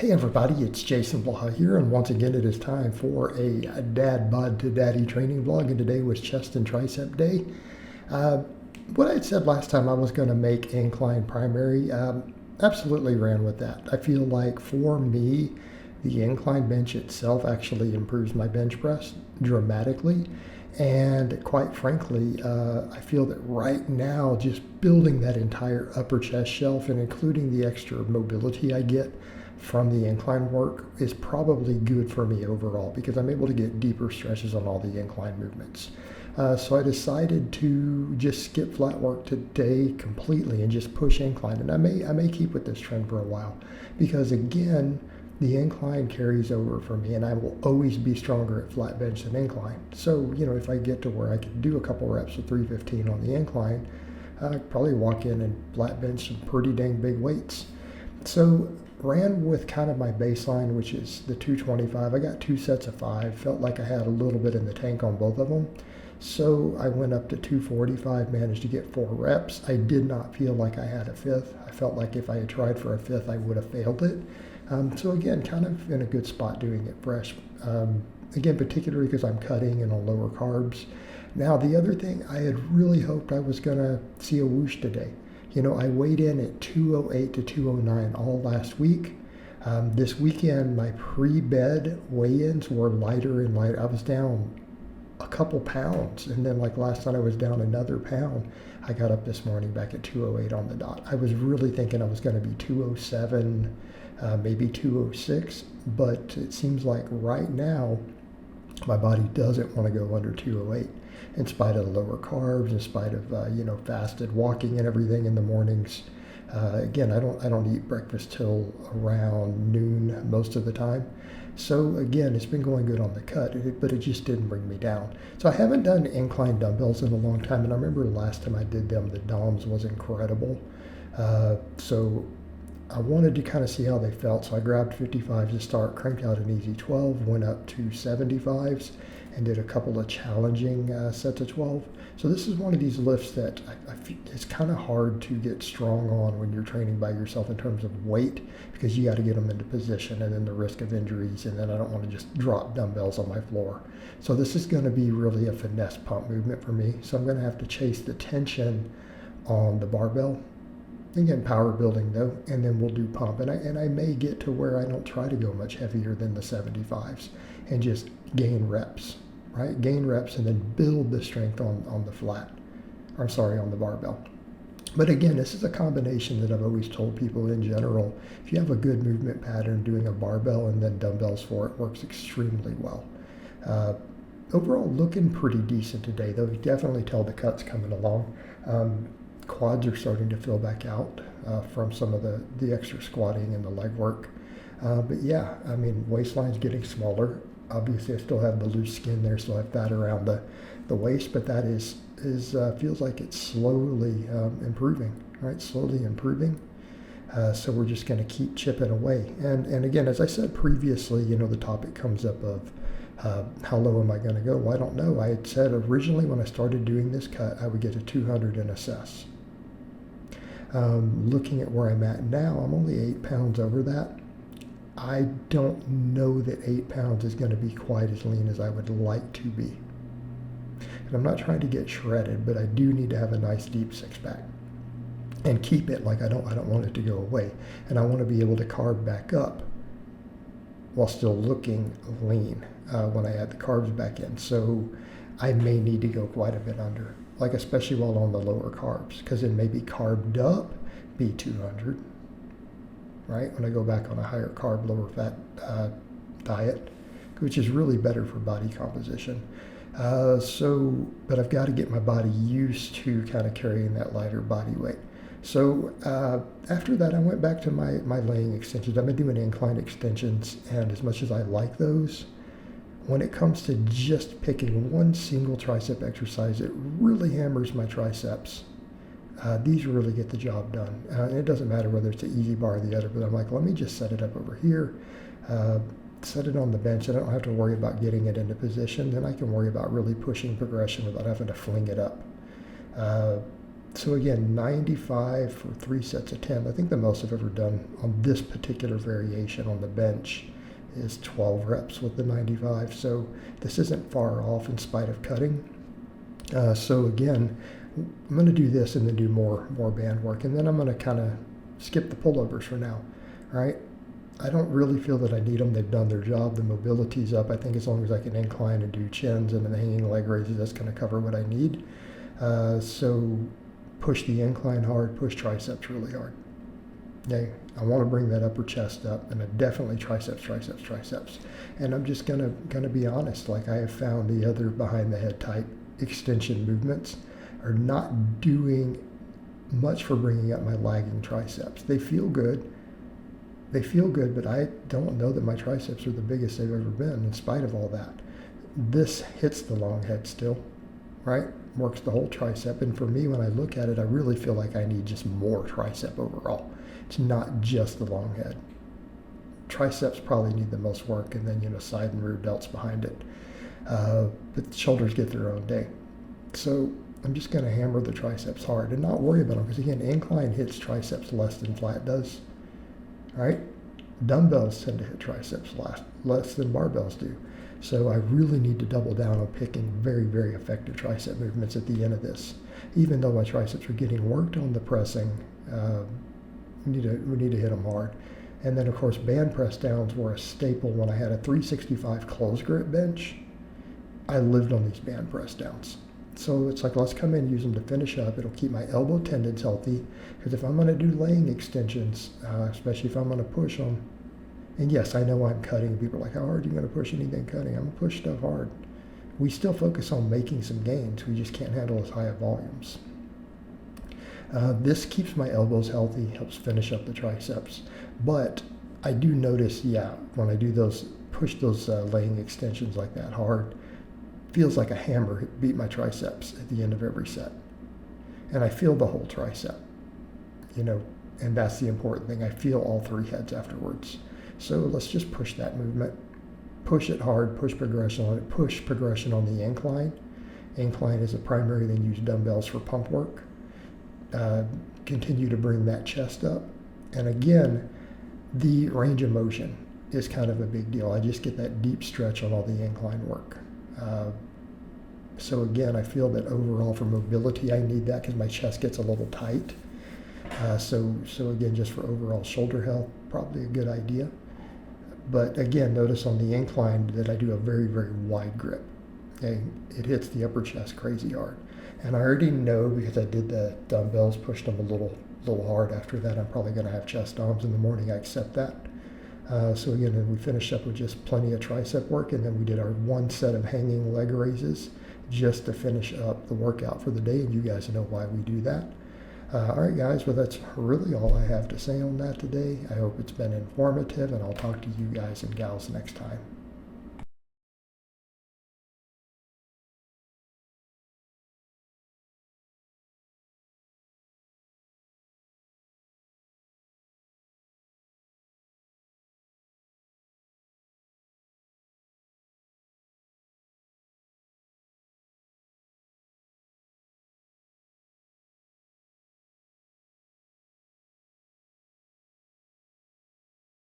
Hey everybody, it's Jason Blaha here, and once again it is time for a Dadbod to Daddy training vlog, and today was chest and tricep day. Uh, what I had said last time I was going to make incline primary, absolutely ran with that. I feel like for me, the incline bench itself actually improves my bench press dramatically. And quite frankly, I feel that right now, just building that entire upper chest shelf and including the extra mobility I get from the incline work is probably good for me overall because I'm able to get deeper stretches on all the incline movements. So I decided to just skip flat work today completely and just push incline. And I may keep with this trend for a while because again, the incline carries over for me, and I will always be stronger at flat bench than incline. So, if I get to where I can do a couple reps with 315 on the incline, I'd probably walk in and flat bench some pretty dang big weights. So, ran with kind of my baseline, which is the 225. I got 2 sets of 5. Felt like I had a little bit in the tank on both of them. So I went up to 245, managed to get 4 reps. I did not feel like I had a fifth. I felt like if I had tried for a fifth, I would have failed it. So again, kind of in a good spot doing it fresh. Again, particularly because I'm cutting and on lower carbs. Now, the other thing, I had really hoped I was going to see a whoosh today. I weighed in at 208 to 209 all last week. This weekend, my pre-bed weigh-ins were lighter and lighter. I was down a couple pounds, and then like last night I was down another pound. I got up this morning back at 208 on the dot. I was really thinking I was going to be 207, maybe 206, but it seems like right now my body doesn't want to go under 208 in spite of the lower carbs, in spite of fasted walking and everything in the mornings. Again, I don't eat breakfast till around noon most of the time. So again, it's been going good on the cut, but it just didn't bring me down. So I haven't done incline dumbbells in a long time, and I remember last time I did them, the DOMs was incredible. So I wanted to kind of see how they felt, so I grabbed 55s to start, cranked out an easy 12, went up to 75s, and did a couple of challenging sets of 12. So this is one of these lifts that I feel it's kind of hard to get strong on when you're training by yourself in terms of weight, because you got to get them into position and then the risk of injuries, and then I don't want to just drop dumbbells on my floor. So this is going to be really a finesse pump movement for me. So I'm going to have to chase the tension on the barbell. Again, power building though, and then we'll do pump. And I may get to where I don't try to go much heavier than the 75s and just gain reps, right? Gain reps and then build the strength on the barbell. But again, this is a combination that I've always told people in general. If you have a good movement pattern, doing a barbell and then dumbbells for it works extremely well. Overall, looking pretty decent today, though. You definitely tell the cut's coming along. Quads are starting to fill back out from some of the extra squatting and the leg work. But yeah, I mean, waistline's getting smaller. Obviously, I still have the loose skin there, so I have fat around the waist, but that is feels like it's slowly improving, right? Slowly improving. So we're just going to keep chipping away. And again, as I said previously, the topic comes up of how low am I going to go? Well, I don't know. I had said originally when I started doing this cut, I would get to 200 and assess. Looking at where I'm at now, I'm only 8 pounds over that. I don't know that 8 pounds is going to be quite as lean as I would like to be. And I'm not trying to get shredded, but I do need to have a nice deep six pack and keep it like I don't want it to go away. And I want to be able to carb back up while still looking lean when I add the carbs back in. So I may need to go quite a bit under, like especially while on the lower carbs, because then maybe carved up be 200, right? When I go back on a higher carb, lower fat diet, which is really better for body composition. But I've got to get my body used to kind of carrying that lighter body weight. So after that, I went back to my laying extensions. I've been doing incline extensions, and as much as I like those, when it comes to just picking one single tricep exercise, it really hammers my triceps. These really get the job done. And it doesn't matter whether it's an easy bar or the other, but I'm like, let me just set it up over here, set it on the bench. I don't have to worry about getting it into position. Then I can worry about really pushing progression without having to fling it up. So again, 95 for 3 sets of 10. I think the most I've ever done on this particular variation on the bench is 12 reps with the 95. So this isn't far off in spite of cutting. So again, I'm going to do this and then do more band work. And then I'm going to kind of skip the pullovers for now. All right. I don't really feel that I need them. They've done their job. The mobility's up. I think as long as I can incline and do chins and the hanging leg raises, that's going to cover what I need. So push the incline hard, push triceps really hard. Okay, I want to bring that upper chest up, and definitely triceps. And I'm just gonna be honest. Like, I have found the other behind the head type extension movements are not doing much for bringing up my lagging triceps. They feel good, but I don't know that my triceps are the biggest they've ever been in spite of all that. This hits the long head still, right? Works the whole tricep. And for me, when I look at it, I really feel like I need just more tricep overall. It's not just the long head. Triceps probably need the most work, and then, side and rear delts behind it. But the shoulders get their own day. So I'm just going to hammer the triceps hard and not worry about them, because again, incline hits triceps less than flat does. All right? Dumbbells tend to hit triceps less than barbells do. So I really need to double down on picking very, very effective tricep movements at the end of this. Even though my triceps are getting worked on the pressing, we need to hit them hard. And then, of course, band press downs were a staple when I had a 365 close grip bench. I lived on these band press downs. So it's like, let's come in and use them to finish up. It'll keep my elbow tendons healthy, because if I'm going to do laying extensions, especially if I'm going to push them, and yes, I know I'm cutting. People are like, how hard are you going to push anything cutting? I'm going to push stuff hard. We still focus on making some gains. We just can't handle as high of volumes. This keeps my elbows healthy, helps finish up the triceps. But I do notice, when I do push those laying extensions like that hard, feels like a hammer beat my triceps at the end of every set. And I feel the whole tricep, and that's the important thing. I feel all 3 heads afterwards. So let's just push that movement. Push it hard, push progression on it, push progression on the incline. Incline is a primary, then use dumbbells for pump work. Continue to bring that chest up. And again, the range of motion is kind of a big deal. I just get that deep stretch on all the incline work. So again, I feel that overall for mobility, I need that because my chest gets a little tight. So again, just for overall shoulder health, probably a good idea. But again, notice on the incline that I do a very, very wide grip. Okay? It hits the upper chest crazy hard. And I already know, because I did the dumbbells, pushed them a little hard after that, I'm probably going to have chest arms in the morning. I accept that. So again, then we finished up with just plenty of tricep work, and then we did our 1 set of hanging leg raises just to finish up the workout for the day, and you guys know why we do that. All right, guys, well, that's really all I have to say on that today. I hope it's been informative, and I'll talk to you guys and gals next time.